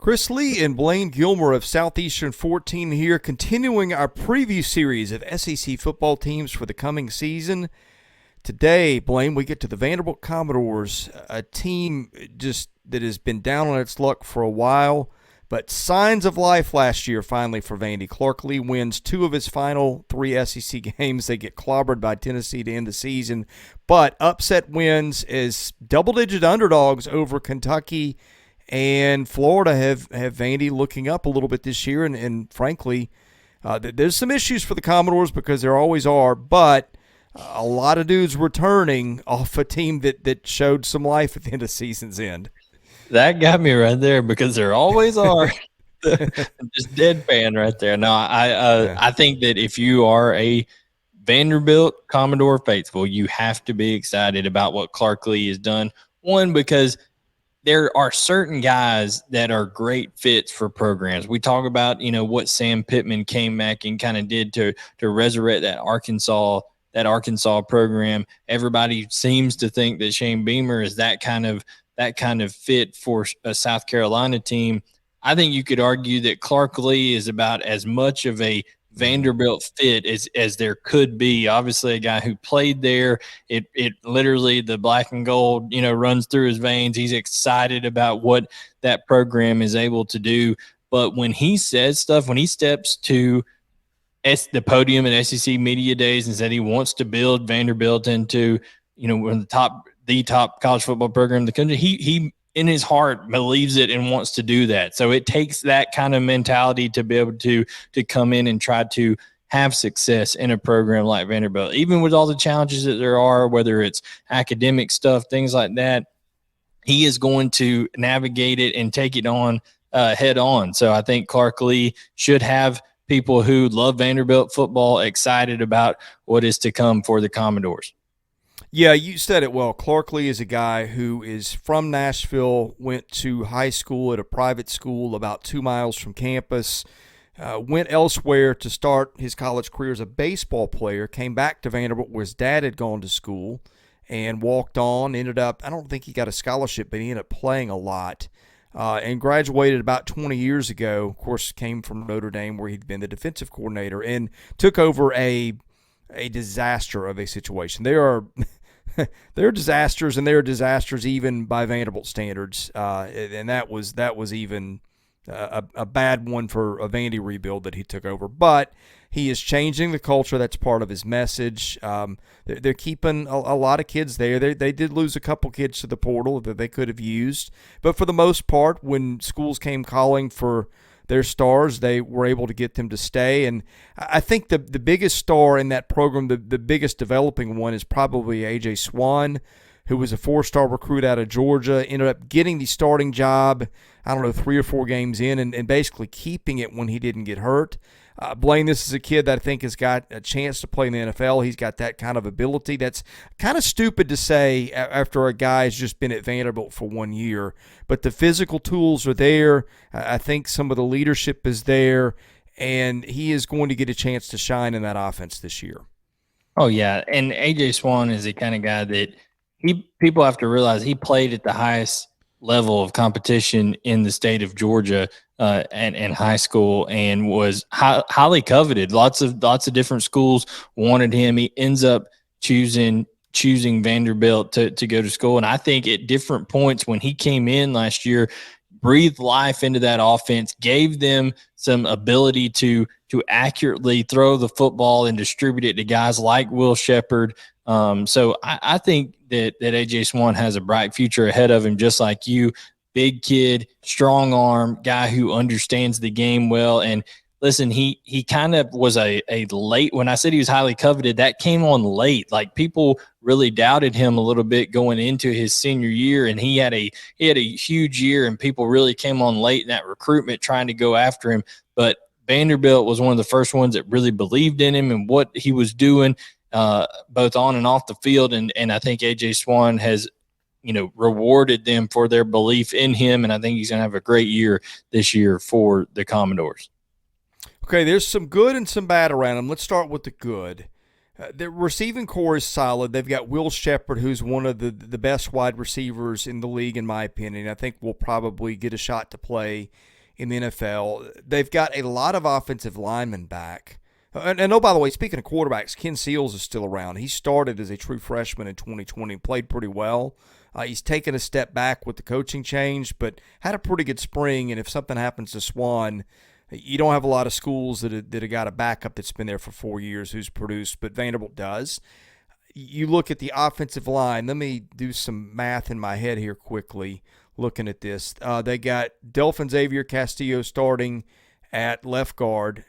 Chris Lee and Blayne Gilmer of Southeastern 14 here, continuing our preview series of SEC football teams for the coming season. Today, Blayne, we get to the Vanderbilt Commodores, a team just that has been down on its luck for a while, but signs of life last year finally for Vandy. Clark Lee wins 2 of his final 3 SEC games. They get clobbered by Tennessee to end the season, but upset wins as double-digit underdogs over Kentucky and Florida have Vandy looking up a little bit this year, and frankly, there's some issues for the Commodores because there always are, but a lot of dudes returning off a team that showed some life at the end of season's end. That got me right there because there always are. Just deadpan right there. No, I think that if you are a Vanderbilt Commodore faithful, you have to be excited about what Clark Lee has done. One, because there are certain guys that are great fits for programs. We talk about, what Sam Pittman came back and kind of did to resurrect that Arkansas program. Everybody seems to think that Shane Beamer is that kind of fit for a South Carolina team. I think you could argue that Clark Lee is about as much of a Vanderbilt fit as there could be. Obviously, a guy who played there, it literally, the black and gold, runs through his veins. He's excited about what that program is able to do. But when he says stuff, when he steps to the podium at SEC Media Days and said he wants to build Vanderbilt into, one of the top college football program in the country, he in his heart believes it and wants to do that. So it takes that kind of mentality to be able to come in and try to have success in a program like Vanderbilt, even with all the challenges that there are, whether it's academic stuff, things like that. He is going to navigate it and take it on head on. So I think Clark Lee should have people who love Vanderbilt football excited about what is to come for the Commodores. Yeah, you said it well. Clark Lee is a guy who is from Nashville, went to high school at a private school about 2 miles from campus, went elsewhere to start his college career as a baseball player, came back to Vanderbilt where his dad had gone to school and walked on, ended up, I don't think he got a scholarship, but he ended up playing a lot, and graduated about 20 years ago. Of course, came from Notre Dame where he'd been the defensive coordinator and took over a disaster of a situation. There are disasters, and there are disasters even by Vanderbilt standards, and that was even a bad one for a Vandy rebuild that he took over. But he is changing the culture. That's part of his message. They're keeping a lot of kids there. They did lose a couple kids to the portal that they could have used, but for the most part, when schools came calling for their stars, they were able to get them to stay. And I think the biggest star in that program, the biggest developing one, is probably AJ Swann, who was a 4-star recruit out of Georgia, ended up getting the starting job, 3 or 4 games in, and basically keeping it when he didn't get hurt. Blayne, this is a kid that I think has got a chance to play in the NFL. He's got that kind of ability. That's kind of stupid to say after a guy's just been at Vanderbilt for 1 year. But the physical tools are there. I think some of the leadership is there, and he is going to get a chance to shine in that offense this year. Oh, yeah, and AJ Swann is the kind of guy that people have to realize he played at the highest level of competition in the state of Georgia and high school, and was highly coveted. Lots of different schools wanted him. He ends up choosing Vanderbilt to go to school. And I think at different points when he came in last year, breathed life into that offense, gave them some ability to accurately throw the football and distribute it to guys like Will Sheppard. So I think that AJ Swann has a bright future ahead of him, just like you. Big kid, strong arm, guy who understands the game well. And listen, he kind of was a late, when I said he was highly coveted, that came on late. Like, people really doubted him a little bit going into his senior year, and he had a huge year, and people really came on late in that recruitment trying to go after him. But Vanderbilt was one of the first ones that really believed in him and what he was doing, both on and off the field. And I think AJ Swann has, rewarded them for their belief in him. And I think he's going to have a great year this year for the Commodores. Okay, there's some good and some bad around him. Let's start with the good. The receiving core is solid. They've got Will Sheppard, who's one of the best wide receivers in the league, in my opinion. I think will probably get a shot to play in the NFL. They've got a lot of offensive linemen back. And oh, by the way, speaking of quarterbacks, Ken Seals is still around. He started as a true freshman in 2020, played pretty well. He's taken a step back with the coaching change, but had a pretty good spring. And if something happens to Swann, you don't have a lot of schools that have got a backup that's been there for 4 years who's produced, but Vanderbilt does. You look at the offensive line. Let me do some math in my head here quickly looking at this. They got Delphin Xavier Castillo starting at left guard.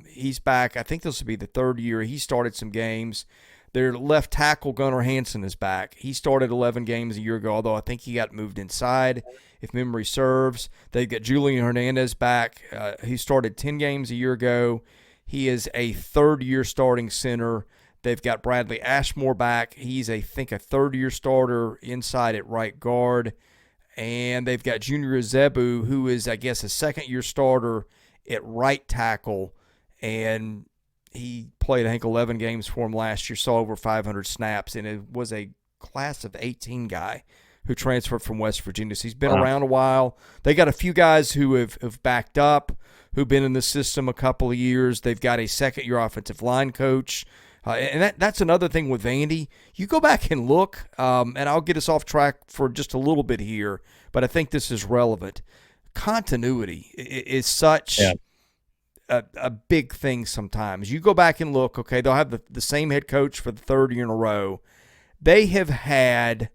He's back. I think this will be the third year. He started some games. Their left tackle, Gunnar Hansen, is back. He started 11 games a year ago, although I think he got moved inside, if memory serves. They've got Julian Hernandez back. He started 10 games a year ago. He is a third-year starting center. They've got Bradley Ashmore back. He's, I think, a third-year starter inside at right guard. And they've got Junior Azebu, who is, I guess, a second-year starter at right tackle. And he played, I think, 11 games for him last year, saw over 500 snaps, and it was a class of 18 guy who transferred from West Virginia. So he's been around a while. They got a few guys who have backed up, who've been in the system a couple of years. They've got a second-year offensive line coach. And that's another thing with Vandy. You go back and look, and I'll get us off track for just a little bit here, but I think this is relevant. Continuity is such a big thing sometimes. You go back and look, okay, they'll have the same head coach for the third year in a row. They have had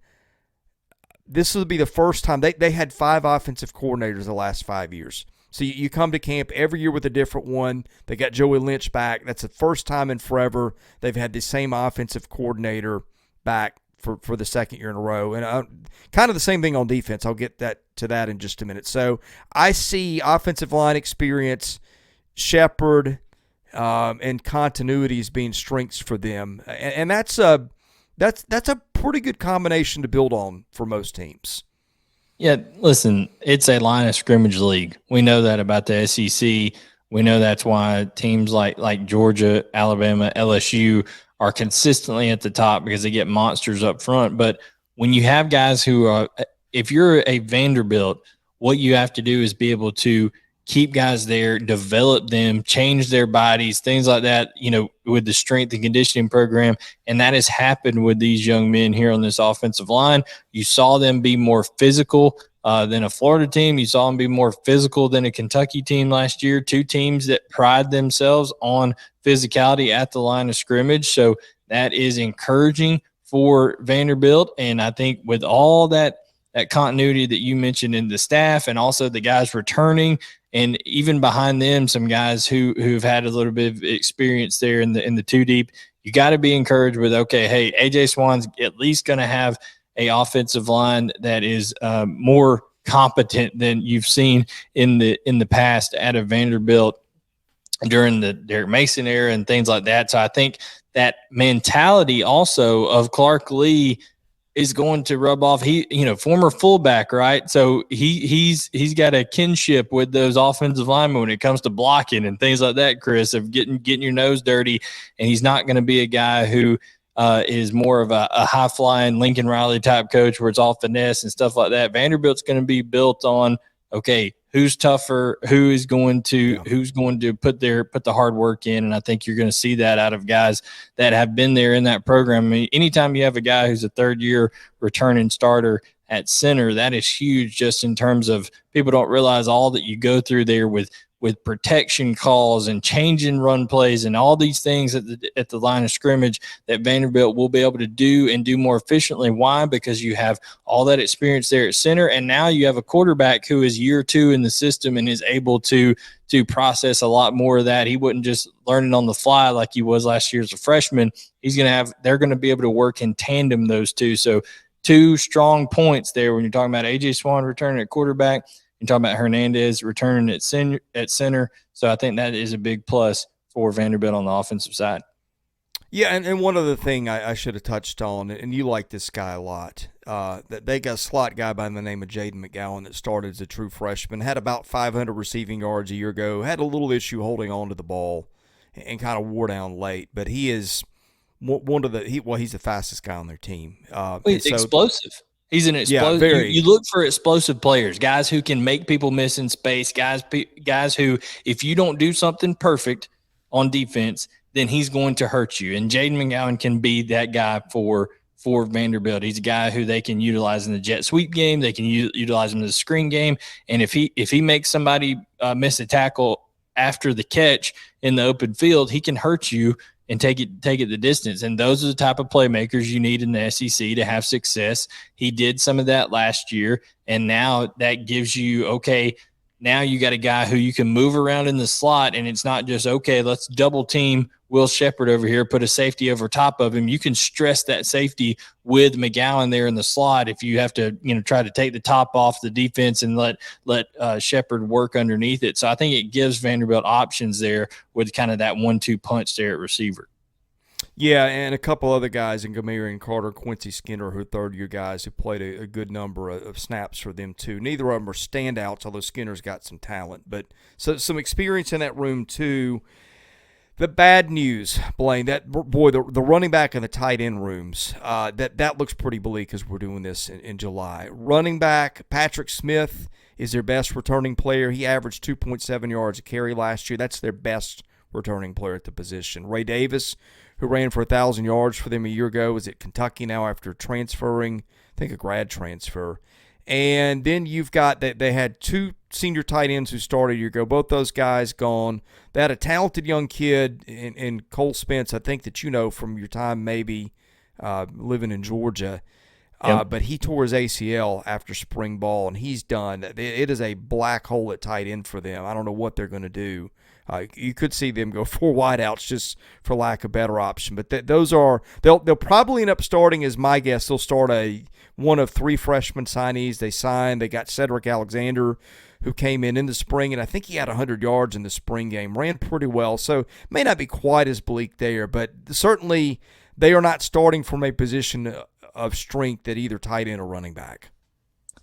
– this will be the first time – they had 5 offensive coordinators the last 5 years. So you come to camp every year with a different one. They got Joey Lynch back. That's the first time in forever they've had the same offensive coordinator back for the second year in a row. And kind of the same thing on defense. I'll get to that in just a minute. So I see offensive line experience, Shepard, and continuity as being strengths for them. And that's a pretty good combination to build on for most teams. Yeah, listen, it's a line of scrimmage league. We know that about the SEC. We know that's why teams like Georgia, Alabama, LSU are consistently at the top because they get monsters up front. But when you have guys who are – if you're a Vanderbilt, what you have to do is be able to keep guys there, develop them, change their bodies, things like that, with the strength and conditioning program. And that has happened with these young men here on this offensive line. You saw them be more physical than a Florida team. You saw them be more physical than a Kentucky team last year, 2 teams that pride themselves on physicality at the line of scrimmage. So that is encouraging for Vanderbilt. And I think with all that continuity that you mentioned in the staff and also the guys returning, and even behind them, some guys who've had a little bit of experience there in the 2 deep, you got to be encouraged with, okay, hey, AJ Swann's at least going to have a offensive line that is more competent than you've seen in the past at a Vanderbilt during the Derek Mason era and things like that. So I think that mentality also of Clark Lee is going to rub off. He, former fullback, right? So he's got a kinship with those offensive linemen when it comes to blocking and things like that, Chris, of getting your nose dirty. And he's not going to be a guy who is more of a high-flying Lincoln Riley type coach where it's all finesse and stuff like that. Vanderbilt's going to be built on, okay, who's tougher, who's going to put the hard work in. And I think you're going to see that out of guys that have been there in that program. I mean, anytime you have a guy who's a third-year returning starter at center, that is huge just in terms of people don't realize all that you go through there with protection calls and changing run plays and all these things at the line of scrimmage that Vanderbilt will be able to do and do more efficiently. Why? Because you have all that experience there at center, and now you have a quarterback who is year 2 in the system and is able to process a lot more of that. He wasn't just learning on the fly like he was last year as a freshman. They're going to be able to work in tandem, those two. So 2 strong points there when you're talking about AJ Swann returning at quarterback. You're talking about Hernandez returning at center. So I think that is a big plus for Vanderbilt on the offensive side. Yeah, and one other thing I should have touched on, and you like this guy a lot, that they got a slot guy by the name of Jaden McGowan that started as a true freshman, had about 500 receiving yards a year ago, had a little issue holding on to the ball and kind of wore down late. But he is one of he's the fastest guy on their team. He's explosive. He's an explosive. very. You look for explosive players, guys who can make people miss in space, guys who, if you don't do something perfect on defense, then he's going to hurt you. And Jaden McGowan can be that guy for Vanderbilt. He's a guy who they can utilize in the jet sweep game. They can utilize him in the screen game. And if he makes somebody miss a tackle after the catch in the open field, he can hurt you and take it the distance. And those are the type of playmakers you need in the SEC to have success. He did some of that last year, and now that gives you, okay, now you got a guy who you can move around in the slot, and it's not just, okay, let's double team Will Shepherd over here, put a safety over top of him. You can stress that safety with McGowan there in the slot if you have to, try to take the top off the defense and let Shepherd work underneath it. So I think it gives Vanderbilt options there with kind of that 1-2 punch there at receiver. Yeah, and a couple other guys in Gamarian Carter, Quincy Skinner, who are third-year guys who played a good number of snaps for them too. Neither of them are standouts, although Skinner's got some talent. But so some experience in that room too. The bad news, Blayne, the running back and the tight end rooms, that looks pretty bleak as we're doing this in July. Running back, Patrick Smith is their best returning player. He averaged 2.7 yards a carry last year. That's their best returning player at the position. Ray Davis, who ran for 1,000 yards for them a year ago, is at Kentucky now after transferring, I think a grad transfer. And then you've got that they had two senior tight ends who started a year ago. Both those guys gone. They had a talented young kid in Cole Spence, I think that you know from your time maybe living in Georgia. Yep. But he tore his ACL after spring ball, and he's done. It is a black hole at tight end for them. I don't know what they're going to do. You could see them go 4 wideouts just for lack of better option. But they'll probably end up starting, as my guess, they'll start one of 3 freshman signees they signed. They got Cedric Alexander, who came in the spring, and I think he had 100 yards in the spring game, ran pretty well. So may not be quite as bleak there, but certainly they are not starting from a position of strength at either tight end or running back.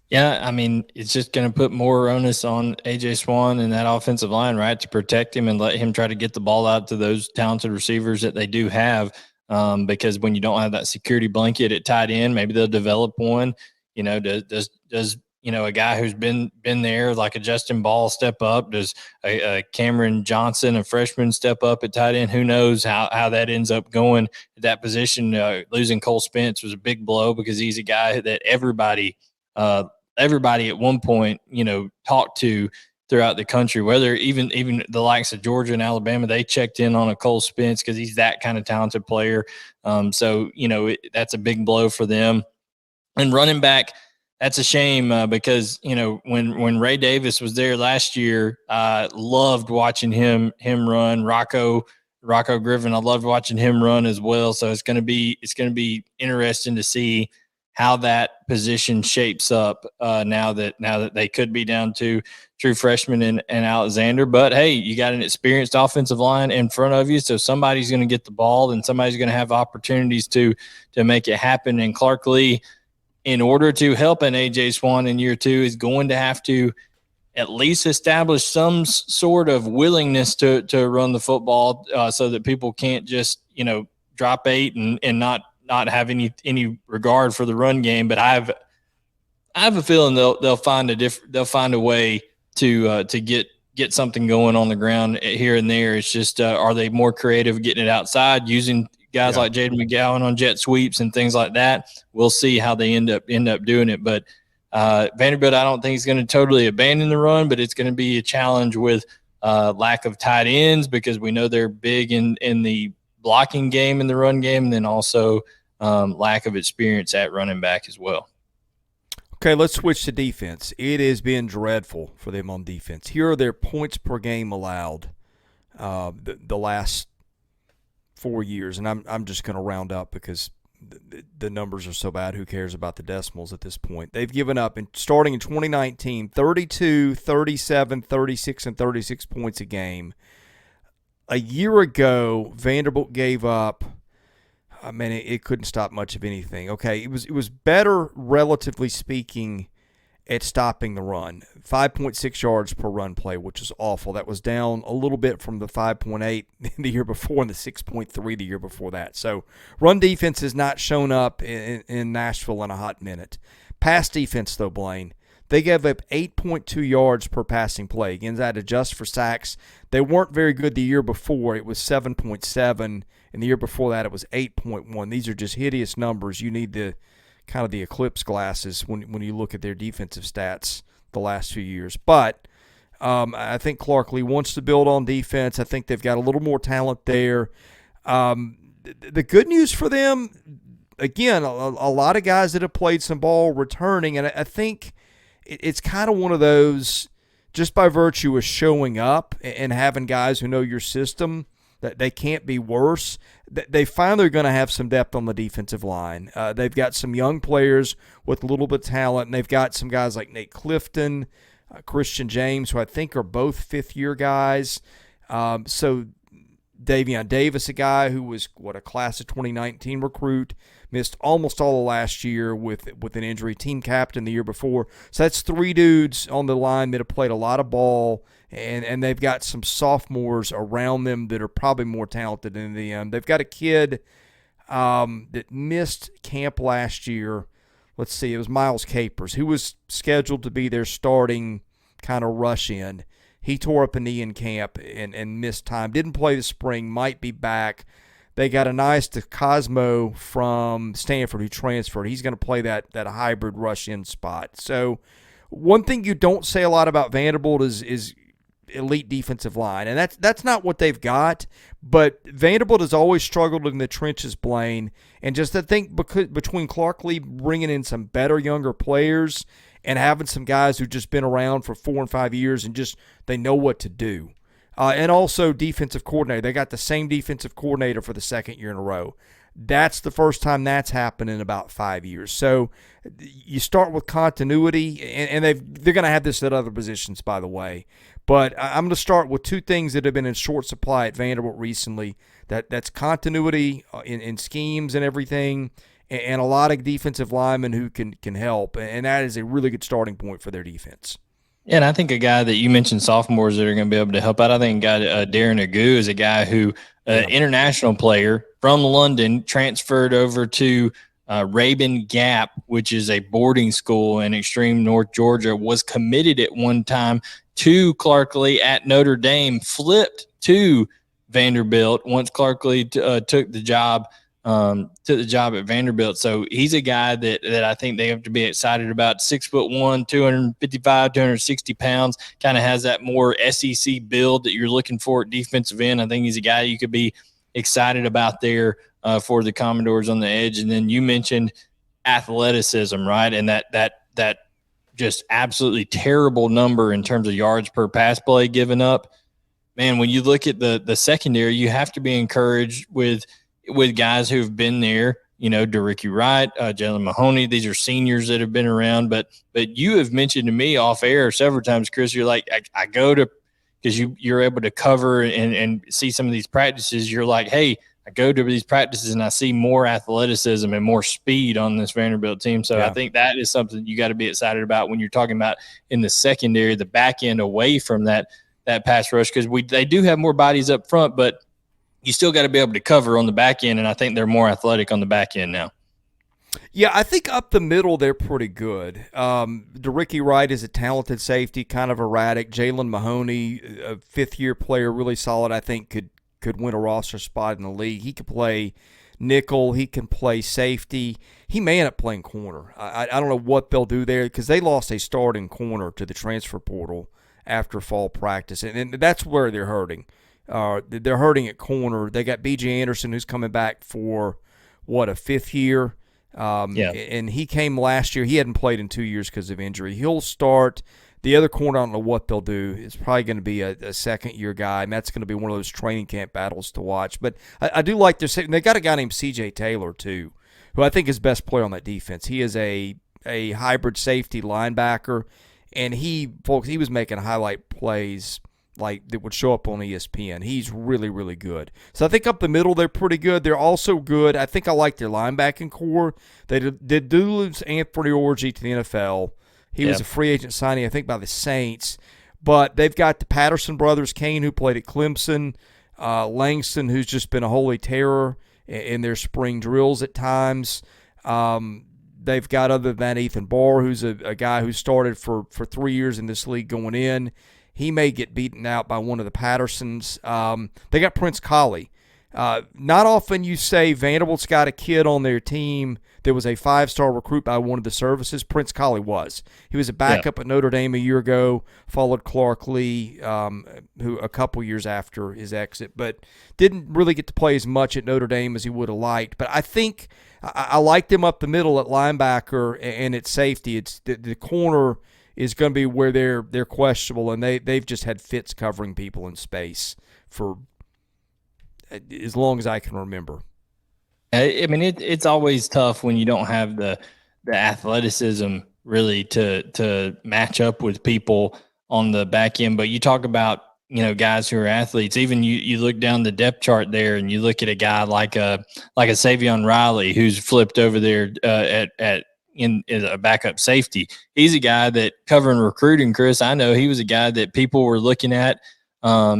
Yeah, I mean, it's just going to put more onus on AJ Swann and that offensive line, right, to protect him and let him try to get the ball out to those talented receivers that they do have. Because when you don't have that security blanket at tight end, maybe they'll develop one. Does a guy who's been there like a Justin Ball step up? Does a Cameron Johnson, a freshman, step up at tight end? Who knows how that ends up going at that position? Losing Cole Spence was a big blow because he's a guy that everybody at one point, talked to throughout the country, whether even the likes of Georgia and Alabama, they checked in on a Cole Spence because he's that kind of talented player. So that's a big blow for them. And running back, that's a shame because, when Ray Davis was there last year, I loved watching him run. Rocco Griffin, I loved watching him run as well. So it's going to be interesting to see how that position shapes up now that they could be down to true freshman and Alexander. But, hey, you got an experienced offensive line in front of you, so somebody's going to get the ball and somebody's going to have opportunities to make it happen. And Clark Lee, in order to help an AJ Swann in year 2, is going to have to at least establish some sort of willingness to run the football so that people can't just, drop 8 and not have any regard for the run game. But I have a feeling they'll find a way to get something going on the ground here and there. It's just are they more creative getting it outside, using guys like Jaden McGowan on jet sweeps and things like that? We'll see how they end up doing it. But Vanderbilt, I don't think is going to totally abandon the run, but it's going to be a challenge with lack of tight ends because we know they're big in the blocking game in the run game, and then also lack of experience at running back as well. Okay, let's switch to defense. It has been dreadful for them on defense. Here are their points per game allowed the last 4 years, and I'm just going to round up because the numbers are so bad. Who cares about the decimals at this point? They've given up, starting in 2019, 32, 37, 36, and 36 points a game. A year ago, Vanderbilt gave up, it couldn't stop much of anything. Okay, it was better, relatively speaking, at stopping the run. 5.6 yards per run play, which is awful. That was down a little bit from the 5.8 the year before and the 6.3 the year before that. So run defense has not shown up in Nashville in a hot minute. Pass defense, though, Blayne. They gave up 8.2 yards per passing play. Again, that adjusts for sacks. They weren't very good the year before. It was 7.7, and the year before that it was 8.1. These are just hideous numbers. You need the kind of the eclipse glasses when you look at their defensive stats the last few years. But I think Clark Lea wants to build on defense. I think they've got a little more talent there. The good news for them, again, a lot of guys that have played some ball returning, and I think it's kind of one of those, just by virtue of showing up and having guys who know your system, that they can't be worse. They finally are going to have some depth on the defensive line. They've got some young players with a little bit of talent, and they've got some guys like Nate Clifton, Christian James, who I think are both fifth-year guys. So Davion Davis, a guy who was, a class of 2019 recruit, missed almost all of last year with an injury, team captain the year before. So that's three dudes on the line that have played a lot of ball, and they've got some sophomores around them that are probably more talented than them. They've got a kid that missed camp last year. Let's see, it was Miles Capers, who was scheduled to be their starting kind of rush in. He tore up a knee in camp and missed time. Didn't play this spring, might be back. They got a nice Cosmo from Stanford who transferred. He's going to play that hybrid rush-in spot. So one thing you don't say a lot about Vanderbilt is elite defensive line, and that's not what they've got. But Vanderbilt has always struggled in the trenches, Blayne, and just I think between Clark Lea bringing in some better younger players and having some guys who've just been around for 4 and 5 years and just they know what to do. And also defensive coordinator. They got the same defensive coordinator for the second year in a row. That's the first time that's happened in about 5 years. So you start with continuity, and they're going to have this at other positions, by the way. But I'm going to start with two things that have been in short supply at Vanderbilt recently. That's continuity in schemes and everything, and a lot of defensive linemen who can help. And that is a really good starting point for their defense. Yeah, and I think a guy that you mentioned, sophomores that are going to be able to help out, I think Darren Agu is a guy who, international player from London, transferred over to Rabun Gap, which is a boarding school in extreme North Georgia, was committed at one time to Clark Lea at Notre Dame, flipped to Vanderbilt once Clark Lea took the job at Vanderbilt. So he's a guy that I think they have to be excited about. 6'1", 255, 260 pounds, kind of has that more SEC build that you're looking for at defensive end. I think he's a guy you could be excited about there for the Commodores on the edge. And then you mentioned athleticism, right? And that just absolutely terrible number in terms of yards per pass play given up. Man, when you look at the secondary, you have to be encouraged with guys who've been there, DeRicky Wright, Jalen Mahoney. These are seniors that have been around. But you have mentioned to me off air several times, Chris, you're like, I go to – because you're able to cover and see some of these practices. You're like, hey, I go to these practices and I see more athleticism and more speed on this Vanderbilt team. So yeah. I think that is something you got to be excited about when you're talking about in the secondary, the back end away from that pass rush, because they do have more bodies up front, but – you still got to be able to cover on the back end, and I think they're more athletic on the back end now. Yeah, I think up the middle they're pretty good. DeRicky Wright is a talented safety, kind of erratic. Jalen Mahoney, a fifth-year player, really solid, I think could win a roster spot in the league. He could play nickel. He can play safety. He may end up playing corner. I don't know what they'll do there because they lost a starting corner to the transfer portal after fall practice, and that's where they're hurting. They're hurting at corner. They got B.J. Anderson, who's coming back for, a fifth year? And he came last year. He hadn't played in 2 years because of injury. He'll start. The other corner, I don't know what they'll do. It's probably going to be a second-year guy, and that's going to be one of those training camp battles to watch. But I do like their – they got a guy named C.J. Taylor, too, who I think is best player on that defense. He is a hybrid safety linebacker, and he was making highlight plays – like that would show up on ESPN. He's really, really good. So I think up the middle they're pretty good. They're also good. I think I like their linebacking core. They did lose Anthony Orji to the NFL. He was a free agent signing, I think, by the Saints. But they've got the Patterson brothers, Kane, who played at Clemson, Langston, who's just been a holy terror in their spring drills at times. they've got other than Ethan Barr, who's a guy who started for 3 years in this league going in. He may get beaten out by one of the Pattersons. They got Prince Colley. Not often you say Vanderbilt's got a kid on their team that was a 5-star recruit by one of the services. Prince Colley was. He was a backup at Notre Dame a year ago, followed Clark Lee, who a couple years after his exit, but didn't really get to play as much at Notre Dame as he would have liked. But I think I liked him up the middle at linebacker and at safety. It's the corner is going to be where they're questionable, and they've just had fits covering people in space for as long as I can remember. I mean, it's always tough when you don't have the athleticism really to match up with people on the back end. But you talk about, guys who are athletes. Even you look down the depth chart there, and you look at a guy like a Savion Riley, who's flipped over there in a backup safety. He's a guy that, covering recruiting, Chris, I know he was a guy that people were looking at.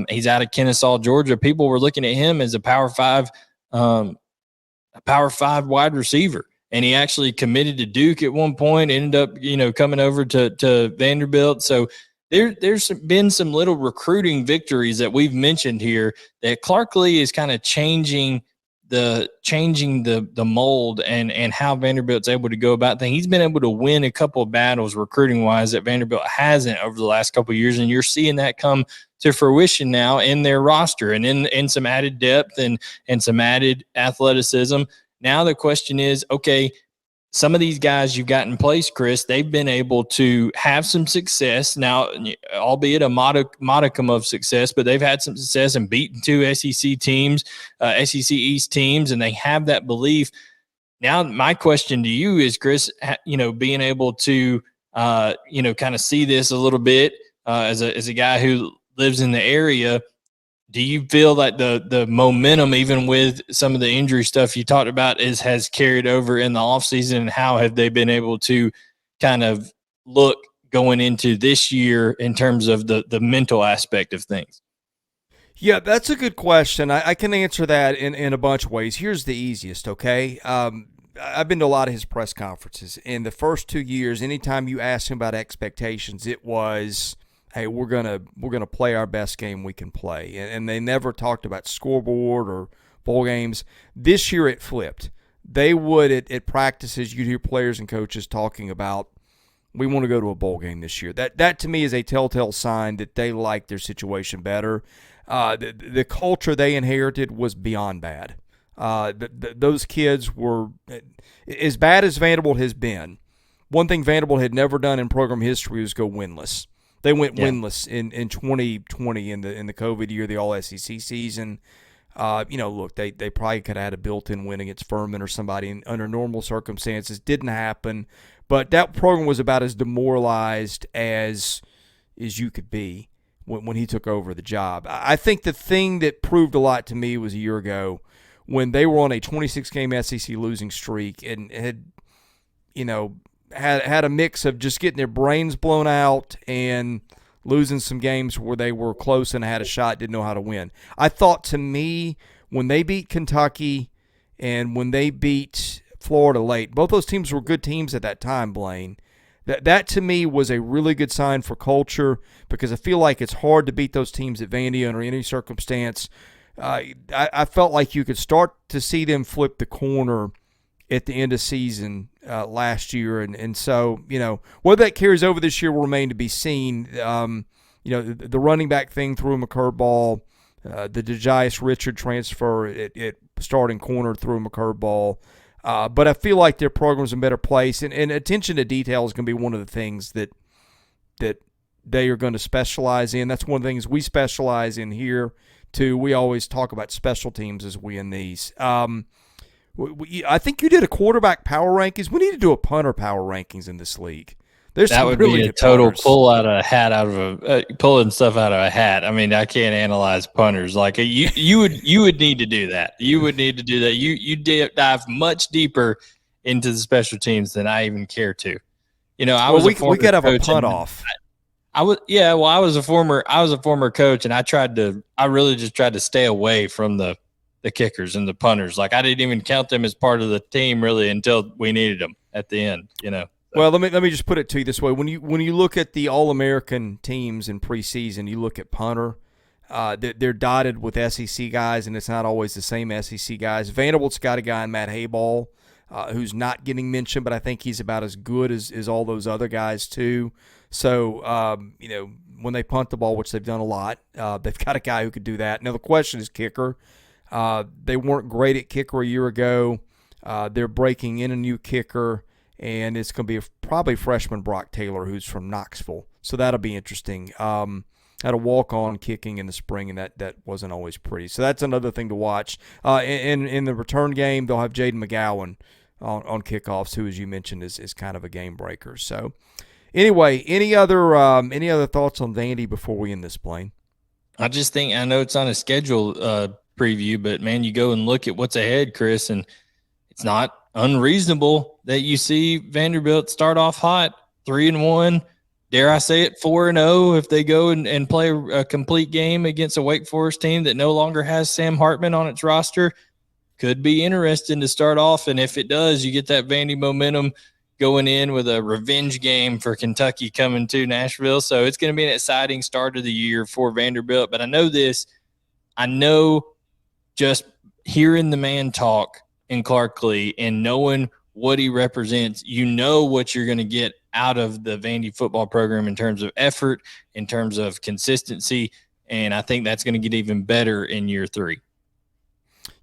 He's out of Kennesaw, Georgia. People were looking at him as a Power 5 wide receiver, and he actually committed to Duke at one point, ended up, coming over to Vanderbilt. So there's been some little recruiting victories that we've mentioned here that Clark Lee is kind of changing the mold and how Vanderbilt's able to go about things. He's been able to win a couple of battles recruiting wise that Vanderbilt hasn't over the last couple of years, and you're seeing that come to fruition now in their roster and in some added depth and some added athleticism. Now the question is, okay, some of these guys you've got in place, Chris, they've been able to have some success now, albeit a modicum of success, but they've had some success and beaten 2 SEC teams, SEC East teams, and they have that belief. Now, my question to you is, Chris, being able to, kind of see this a little bit as a guy who lives in the area, do you feel like the momentum, even with some of the injury stuff you talked about, has carried over in the offseason? And how have they been able to kind of look going into this year in terms of the mental aspect of things? Yeah, that's a good question. I can answer that in a bunch of ways. Here's the easiest, okay? I've been to a lot of his press conferences. In the first 2 years, anytime you asked him about expectations, it was, hey, we're gonna play our best game we can play, and they never talked about scoreboard or bowl games. This year it flipped. They would at practices, you'd hear players and coaches talking about, we want to go to a bowl game this year. That to me is a telltale sign that they like their situation better. The culture they inherited was beyond bad. Those kids were as bad as Vanderbilt has been. One thing Vanderbilt had never done in program history was go winless. They went winless in 2020 in the COVID year, the All-SEC season. Look, they probably could have had a built-in win against Furman or somebody under normal circumstances. Didn't happen, but that program was about as demoralized as you could be when he took over the job. I think the thing that proved a lot to me was a year ago when they were on a 26-game SEC losing streak and had a mix of just getting their brains blown out and losing some games where they were close and had a shot, didn't know how to win. I thought, to me, when they beat Kentucky and when they beat Florida late, both those teams were good teams at that time, Blayne. That to me was a really good sign for culture, because I feel like it's hard to beat those teams at Vandy under any circumstance. I felt like you could start to see them flip the corner at the end of season last year. And so, whether that carries over this year will remain to be seen. The running back thing threw him a curveball. The DeJais Richard transfer at starting corner threw him a curveball. But I feel like their program's in a better place. And attention to detail is going to be one of the things that they are going to specialize in. That's one of the things we specialize in here, too. We always talk about special teams as we in these. I think you did a quarterback power rankings. We need to do a punter power rankings in this league. That would really be a total pulling stuff out of a hat. I mean, I can't analyze punters. Like you would need to do that. You would need to do that. You dive much deeper into the special teams than I even care to. We could have a punt off. I was a former coach, and I really just tried to stay away from the kickers and the punters. Like, I didn't even count them as part of the team really until we needed them. at the end, So. Well, let me just put it to you this way: when you look at the All-American teams in preseason, you look at punter. They're dotted with SEC guys, and it's not always the same SEC guys. Vanderbilt's got a guy in Matt Hayball who's not getting mentioned, but I think he's about as good as all those other guys too. So, when they punt the ball, which they've done a lot, they've got a guy who could do that. Now, the question is kicker. They weren't great at kicker a year ago. They're breaking in a new kicker, and it's going to be probably freshman Brock Taylor, who's from Knoxville. So that'll be interesting. Had a walk-on kicking in the spring, and that wasn't always pretty. So that's another thing to watch. In the return game, they'll have Jaden McGowan on kickoffs, who, as you mentioned, is kind of a game breaker. So anyway, any other thoughts on Vandy before we end this, Blayne? I just think, I know it's on a schedule preview, but man, you go and look at what's ahead, Chris, and it's not unreasonable that you see Vanderbilt start off hot, 3-1. Dare I say it, 4-0 if they go and play a complete game against a Wake Forest team that no longer has Sam Hartman on its roster. Could be interesting to start off, and if it does, you get that Vandy momentum going in with a revenge game for Kentucky coming to Nashville. So it's going to be an exciting start of the year for Vanderbilt. But I know just hearing the man talk in Clark Lee and knowing what he represents, what you're going to get out of the Vandy football program in terms of effort, in terms of consistency, and I think that's going to get even better in year 3.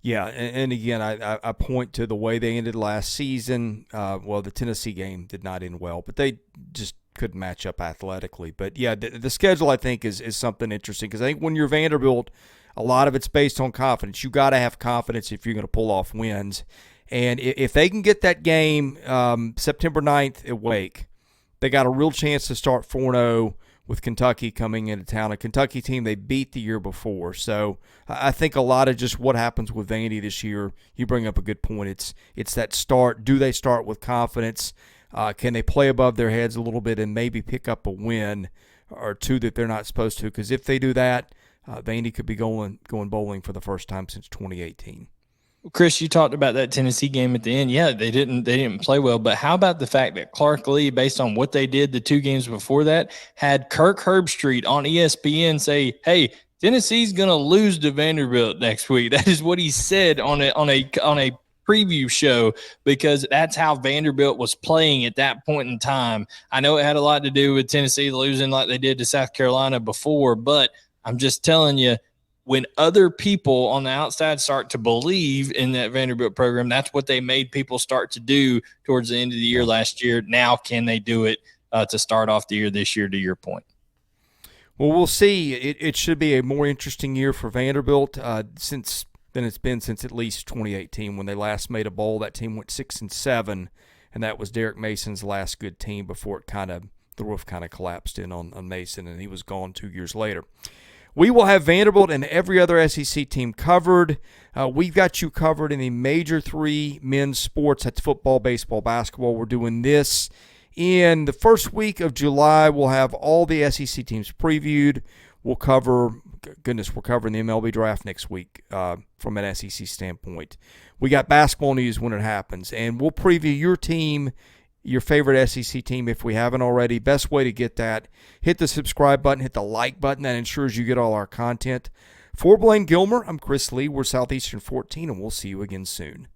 Yeah, and again, I point to the way they ended last season. The Tennessee game did not end well, but they just couldn't match up athletically. But, yeah, the schedule, I think, is something interesting because I think when you're Vanderbilt, a lot of it's based on confidence. You got to have confidence if you're going to pull off wins. And if they can get that game September 9th at Wake, they got a real chance to start 4-0 with Kentucky coming into town, a Kentucky team they beat the year before. So I think a lot of just what happens with Vandy this year, you bring up a good point. It's that start. Do they start with confidence? Can they play above their heads a little bit and maybe pick up a win or two that they're not supposed to? Because if they do that, Vandy could be going bowling for the first time since 2018. Chris, you talked about that Tennessee game at the end. Yeah, they didn't play well, but how about the fact that Clark Lee, based on what they did the 2 games before that, had Kirk Herbstreit on ESPN say, "Hey, Tennessee's going to lose to Vanderbilt next week." That is what he said on a preview show, because that's how Vanderbilt was playing at that point in time. I know it had a lot to do with Tennessee losing like they did to South Carolina before, but I'm just telling you, when other people on the outside start to believe in that Vanderbilt program, that's what they made people start to do towards the end of the year last year. Now, can they do it to start off the year this year, to your point? Well, we'll see. It should be a more interesting year for Vanderbilt since it's been since at least 2018 when they last made a bowl. That team went 6-7, and that was Derek Mason's last good team before the roof kind of collapsed in on Mason, and he was gone 2 years later. We will have Vanderbilt and every other SEC team covered. We've got you covered in the major 3 men's sports. That's football, baseball, basketball. We're doing this in the first week of July. We'll have all the SEC teams previewed. We're covering the MLB draft next week from an SEC standpoint. We got basketball news when it happens, and we'll preview your team, your favorite SEC team if we haven't already. Best way to get that, hit the subscribe button, hit the like button. That ensures you get all our content. For Blayne Gilmer, I'm Chris Lee. We're Southeastern 14, and we'll see you again soon.